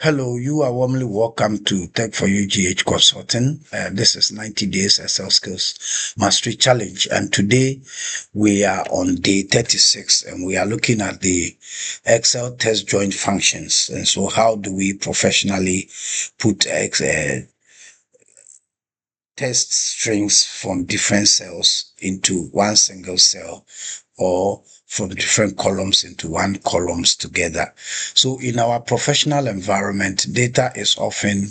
Hello, you are warmly welcome to Tech for You GH Consulting. This is 90 Days Excel Skills Mastery Challenge. And today we are on day 36 and we are looking at the Excel test join functions. And so how do we professionally put test strings from different cells into one single cell, or from different columns into one columns together. So in our professional environment, data is often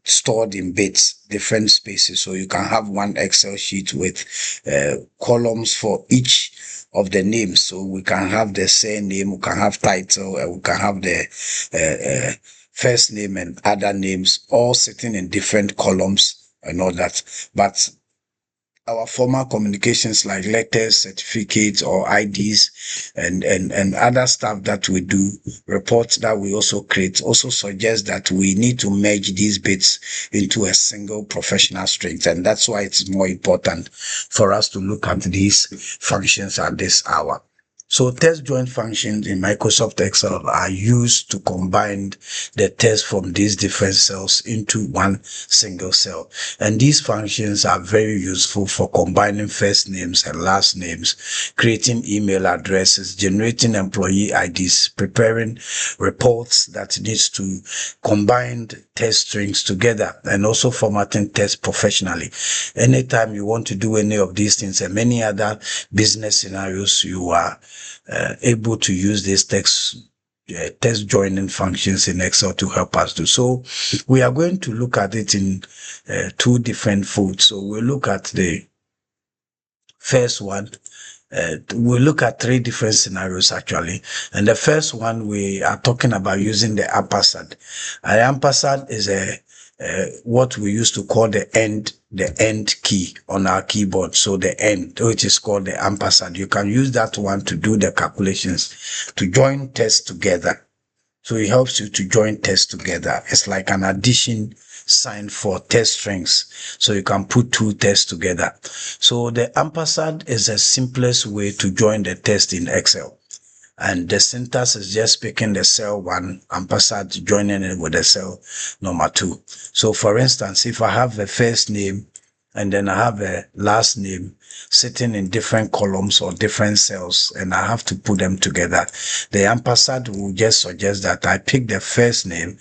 stored in bits, different spaces. So you can have one Excel sheet with columns for each of the names. So we can have the surname, we can have title, we can have the first name and other names, all sitting in different columns and all that. But our formal communications like letters, certificates, or IDs, and other stuff that we do, reports that we also create, also suggest that we need to merge these bits into a single professional string. And that's why it's more important for us to look at these functions at this hour. So test join functions in Microsoft Excel are used to combine the text from these different cells into one single cell. And these functions are very useful for combining first names and last names, creating email addresses, generating employee IDs, preparing reports that needs to combine text strings together, and also formatting text professionally. Anytime you want to do any of these things and many other business scenarios, you are able to use these test joining functions in Excel to help us do. So we are going to look at it in two different folds. So we'll look at the first one. We'll look at three different scenarios actually. And the first one, we are talking about using the ampersand. An ampersand is what we used to call the end key on our keyboard. So the end, which is called the ampersand. You can use that one to do the calculations, to join tests together. So it helps you to join tests together. It's like an addition sign for test strings. So you can put two tests together. So the ampersand is the simplest way to join the test in Excel. And the syntax is just picking the cell 1 ampersand, joining it with the cell number 2. So for instance, if I have a first name and then I have a last name sitting in different columns or different cells, and I have to put them together, the ampersand will just suggest that I pick the first name,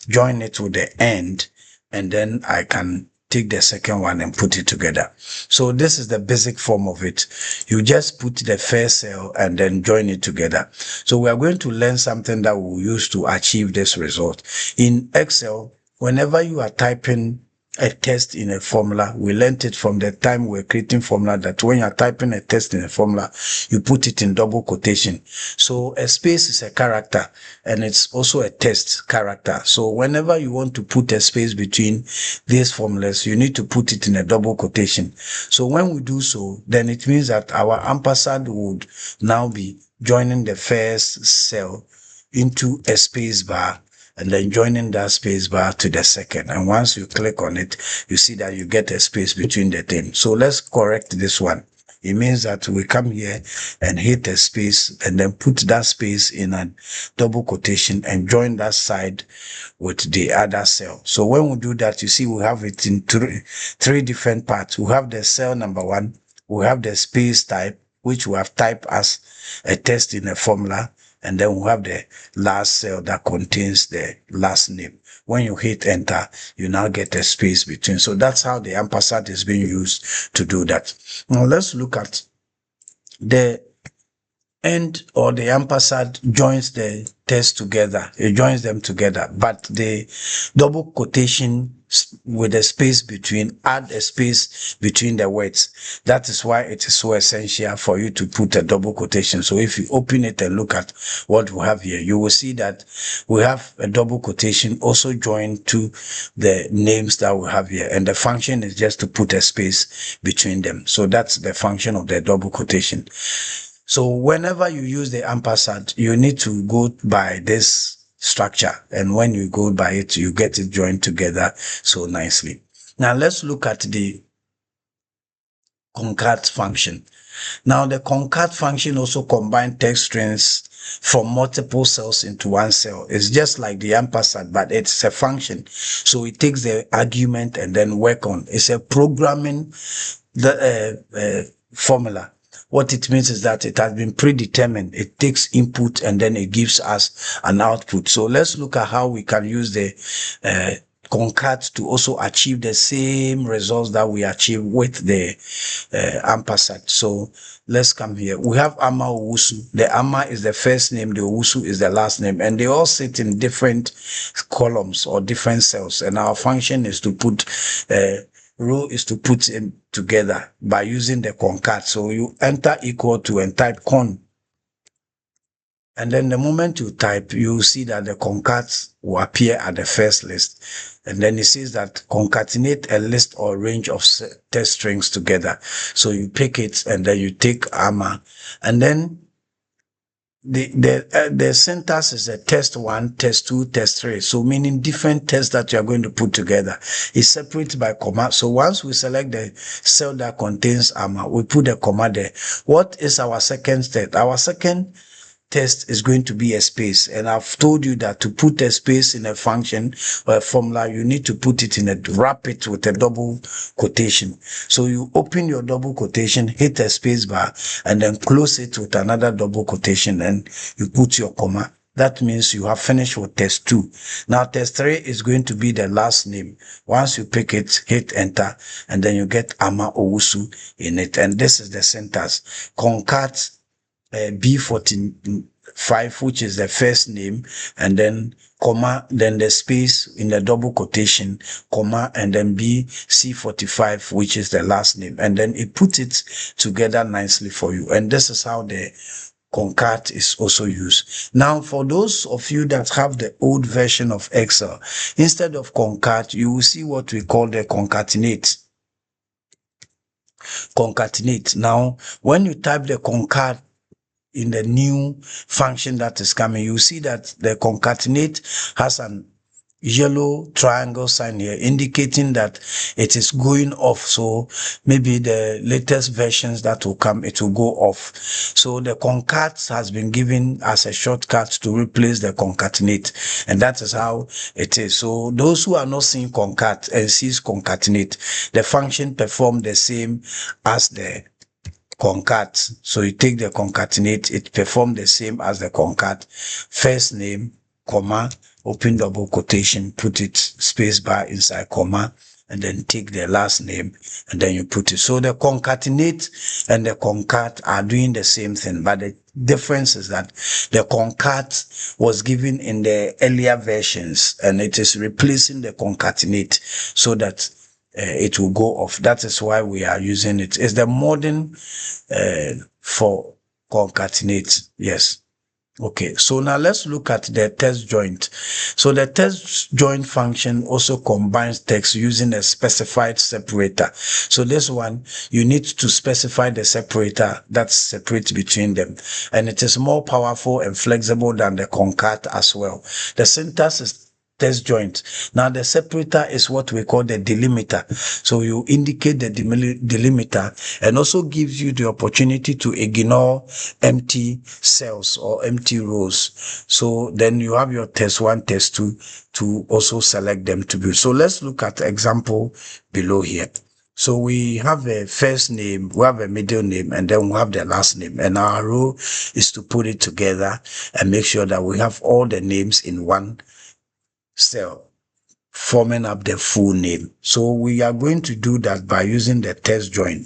join it with the end, and then I can take the second one and put it together. So this is the basic form of it. You just put the first cell and then join it together. So we are going to learn something that we'll use to achieve this result. In Excel, whenever you are typing a test in a formula, we learned it from the time we're creating formula that when you're typing a test in a formula, you put it in double quotation. So a space is a character and it's also a test character. So whenever you want to put a space between these formulas, you need to put it in a double quotation. So when we do so, then it means that our ampersand would now be joining the first cell into a space bar, and then joining that space bar to the second. And once you click on it, you see that you get a space between the thing. So let's correct this one. It means that we come here and hit a space and then put that space in a double quotation and join that side with the other cell. So when we do that, you see we have it in three different parts. We have the cell number 1, we have the space type, which we have typed as a test in a formula, and then we have the last cell that contains the last name. When you hit enter, you now get a space between. So that's how the ampersand is being used to do that. Now let's look at the end, or the ampersand joins the text together. It joins them together, but the double quotation with a space between, add a space between the words. That is why it is so essential for you to put a double quotation. So if you open it and look at what we have here, you will see that we have a double quotation also joined to the names that we have here. And the function is just to put a space between them. So that's the function of the double quotation. So whenever you use the ampersand, you need to go by this structure. And when you go by it, you get it joined together so nicely. Now let's look at the CONCAT function. Now the CONCAT function also combines text strings from multiple cells into one cell. It's just like the ampersand, but it's a function. So it takes the argument and then work on. It's a programming formula. What it means is that it has been predetermined. It takes input and then it gives us an output. So let's look at how we can use the concat to also achieve the same results that we achieve with the ampersand. So let's come here. We have ama owusu. The ama is the first name, the owusu is the last name, and they all sit in different columns or different cells. And our function is to put row is to put them together by using the concat. So you enter equal to and type con. And then the moment you type, you see that the concats will appear at the first list. And then it says that concatenate a list or range of test strings together. So you pick it and then you take ama. And then the syntax is a test 1, test 2, test 3. So meaning different tests that you are going to put together. It's separated by comma. So once we select the cell that contains ama, we put a comma there. What is our second step? Our second test is going to be a space, and I've told you that to put a space in a function or a formula, you need to put it in wrap it with a double quotation. So you open your double quotation, hit a space bar, and then close it with another double quotation, and you put your comma. That means you have finished with test 2. Now test 3 is going to be the last name. Once you pick it, hit enter, and then you get ama owusu in it. And this is the syntax. Concat B45, which is the first name, and then comma, then the space in the double quotation, comma, and then BC45, which is the last name. And then it puts it together nicely for you. And this is how the concat is also used. Now, for those of you that have the old version of Excel, instead of concat, you will see what we call the concatenate. Concatenate. Now, when you type the concat in the new function that is coming, you see that the concatenate has an yellow triangle sign here indicating that it is going off. So maybe the latest versions that will come, it will go off. So the concat has been given as a shortcut to replace the concatenate, and that is how it is. So those who are not seeing concat and sees concatenate, the function perform the same as the concat. So you take the concatenate, it performs the same as the concat. First name, comma, open double quotation, put it space bar inside comma, and then take the last name, and then you put it. So the concatenate and the concat are doing the same thing, but the difference is that the concat was given in the earlier versions, and it is replacing the concatenate so that it will go off. That is why we are using it. It's the modern for concatenate. Yes. Okay, so now let's look at the test joint. So the test joint function also combines text using a specified separator. So this one, you need to specify the separator that separates between them. And it is more powerful and flexible than the concat as well. The syntax is test joint. Now the separator is what we call the delimiter. So you indicate the delimiter, and also gives you the opportunity to ignore empty cells or empty rows. So then you have your test 1, test 2 to also select them to be. So let's look at the example below here. So we have a first name, we have a middle name, and then we have the last name. And our role is to put it together and make sure that we have all the names in one cell, forming up the full name. So we are going to do that by using the test join.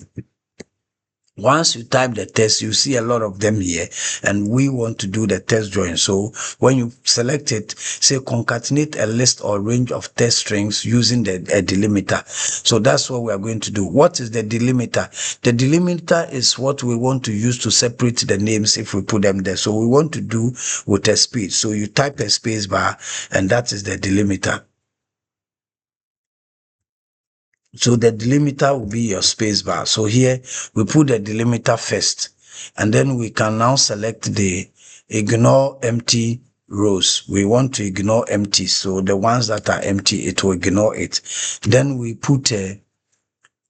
Once you type the test, you see a lot of them here, and we want to do the test join. So when you select it, say concatenate a list or range of test strings using the delimiter. So that's what we are going to do. What is the delimiter? The delimiter is what we want to use to separate the names if we put them there. So we want to do with a space. So you type a space bar, and that is the delimiter. So the delimiter will be your space bar. So here we put the delimiter first, and then we can now select the ignore empty rows. We want to ignore empty. So the ones that are empty, it will ignore it. Then we put a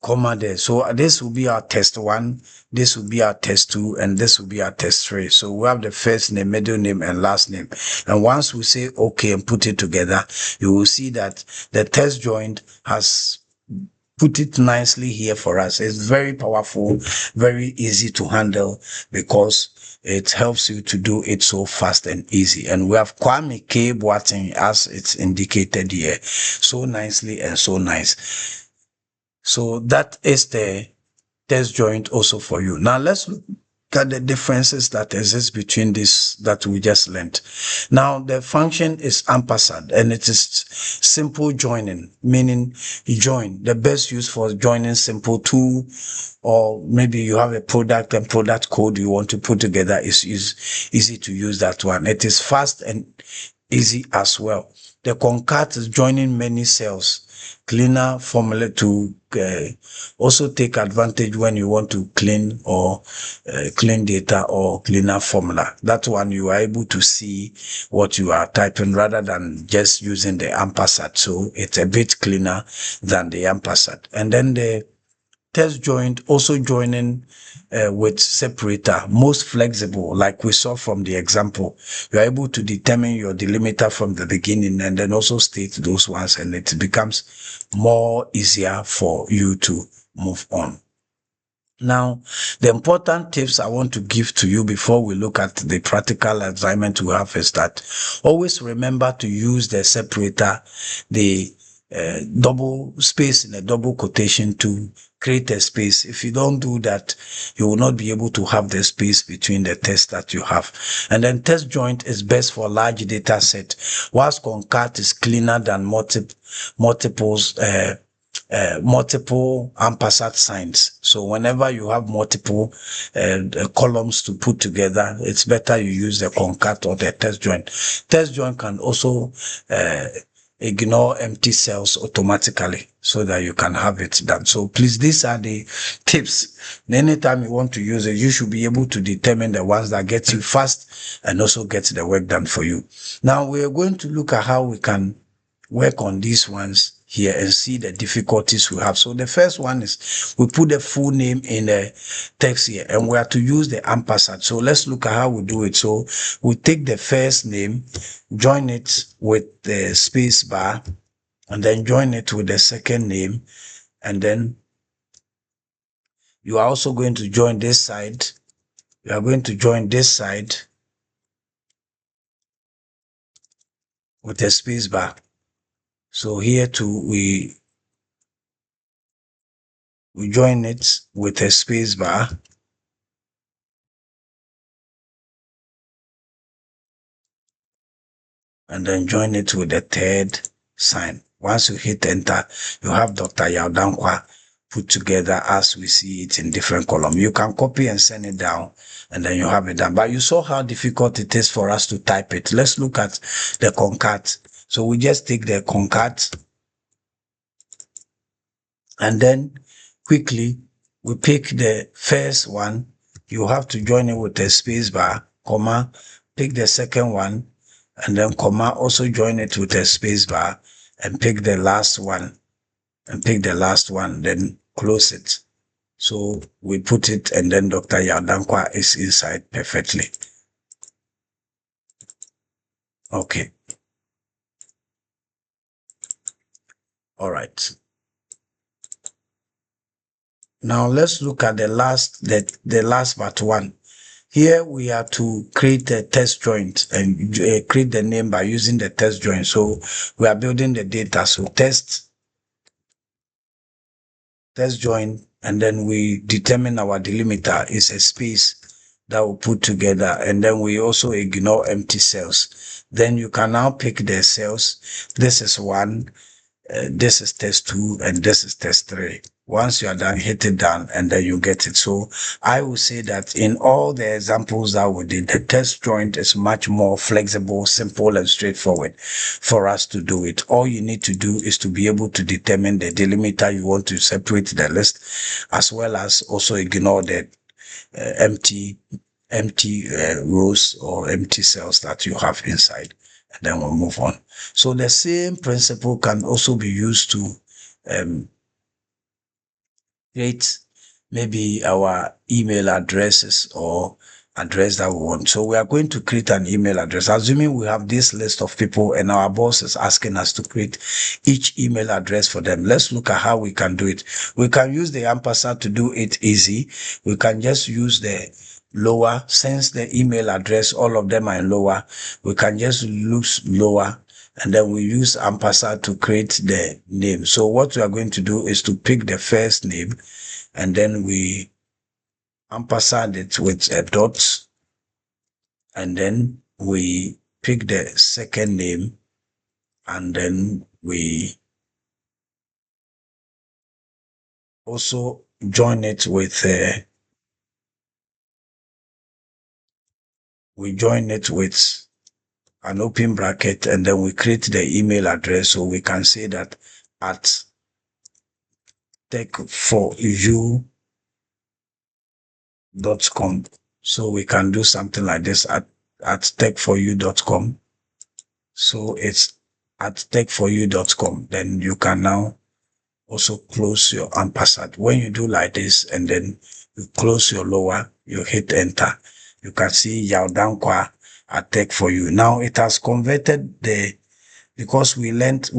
comma there. So this will be our test 1, this will be our test 2, and this will be our test 3. So we have the first name, middle name, and last name. And once we say okay and put it together, you will see that the test joint has put it nicely here for us. It's very powerful, very easy to handle, because it helps you to do it so fast and easy. And we have Kwame K. Boateng as it's indicated here, so nicely and so nice. So that is the test joint also for you. Now let's look at the differences that exist between this that we just learned. Now the function is ampersand, and it is simple joining, meaning you join. The best use for joining simple two, or maybe you have a product and product code you want to put together, is easy to use that one. It is fast and easy as well. The concat is joining many cells, cleaner formula to also take advantage when you want to clean or clean data or cleaner formula. That one you are able to see what you are typing rather than just using the ampersand. So it's a bit cleaner than the ampersand. And then the test joint also joining with separator, most flexible, like we saw from the example. You're able to determine your delimiter from the beginning and then also state those ones, and it becomes more easier for you to move on. Now, the important tips I want to give to you before we look at the practical assignment we have is that always remember to use the separator, the double space in a double quotation to create a space. If you don't do that, you will not be able to have the space between the tests that you have. And then test joint is best for large data set, whilst concat is cleaner than multiple ampersand signs. So whenever you have multiple columns to put together, it's better you use the concat or the test joint. Test joint can also ignore empty cells automatically so that you can have it done. So please, these are the tips. Anytime you want to use it, you should be able to determine the ones that get you fast and also get the work done for you. Now we are going to look at how we can work on these ones here and see the difficulties we have. So the first one is we put the full name in the text here, and we have to use the ampersand. So let's look at how we do it. So we take the first name, join it with the space bar, and then join it with the second name, and then you are also going to join this side. You are going to join this side with a space bar. So here too, we join it with a space bar, and then join it with the third sign. Once you hit enter, you have Dr. Yaudankwa put together as we see it in different columns. You can copy and send it down, and then you have it done. But you saw how difficult it is for us to type it. Let's look at the concat. So we just take the concat, and then quickly we pick the first one. You have to join it with a space bar, comma, pick the second one, and then comma, also join it with a space bar, and pick the last one, then close it. So we put it, and then Dr. Yaudankwa is inside perfectly. Okay. All right. Now let's look at the last part one. Here we are to create a test joint and create the name by using the test joint. So we are building the data. So test joint, and then we determine our delimiter is a space that we put together, and then we also ignore empty cells. Then you can now pick the cells. This is 1, this is test 2, and this is test 3. Once you are done, hit it down, and then you get it. So I will say that in all the examples that we did, the test joint is much more flexible, simple, and straightforward for us to do it. All you need to do is to be able to determine the delimiter you want to separate the list, as well as also ignore the empty rows or empty cells that you have inside, and then we'll move on. So the same principle can also be used to create maybe our email addresses or address that we want. So we are going to create an email address, assuming we have this list of people and our boss is asking us to create each email address for them. Let's look at how we can do it. We can use the ampersand to do it easy. We can just use the lower, since the email address, all of them are in lower, we can just use lower and then we use ampersand to create the name. So what we are going to do is to pick the first name and then we ampersand it with a dot, and then we pick the second name and then we also join it with an open bracket, and then we create the email address. So we can say that at techforyou.com. So we can do something like this at techforyou.com. So it's at techforyou.com. Then you can now also close your ampersand. When you do like this and then you close your lower, you hit enter, you can see Yaudankwa at Tech for You. Now it has converted because we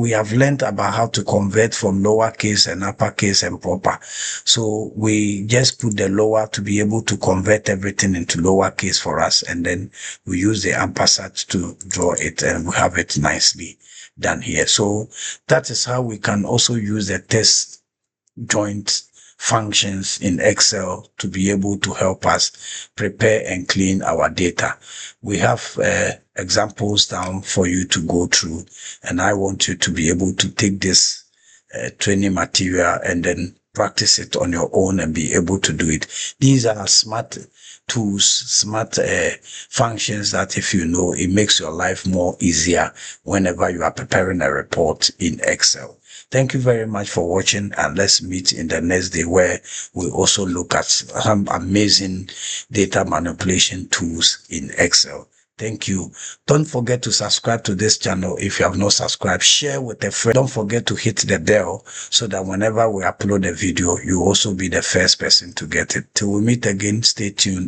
have learned about how to convert from lowercase and uppercase and proper. So we just put the lower to be able to convert everything into lowercase for us. And then we use the ampersand to draw it and we have it nicely done here. So that is how we can also use the test joint functions in Excel to be able to help us prepare and clean our data. We have examples down for you to go through, and I want you to be able to take this training material and then practice it on your own and be able to do it. These are smart tools, smart functions that if you know, it makes your life more easier whenever you are preparing a report in Excel. Thank you very much for watching, and let's meet in the next day where we also look at some amazing data manipulation tools in Excel. Thank you. Don't forget to subscribe to this channel if you have not subscribed. Share with a friend. Don't forget to hit the bell so that whenever we upload a video, you also be the first person to get it. Till we meet again, stay tuned.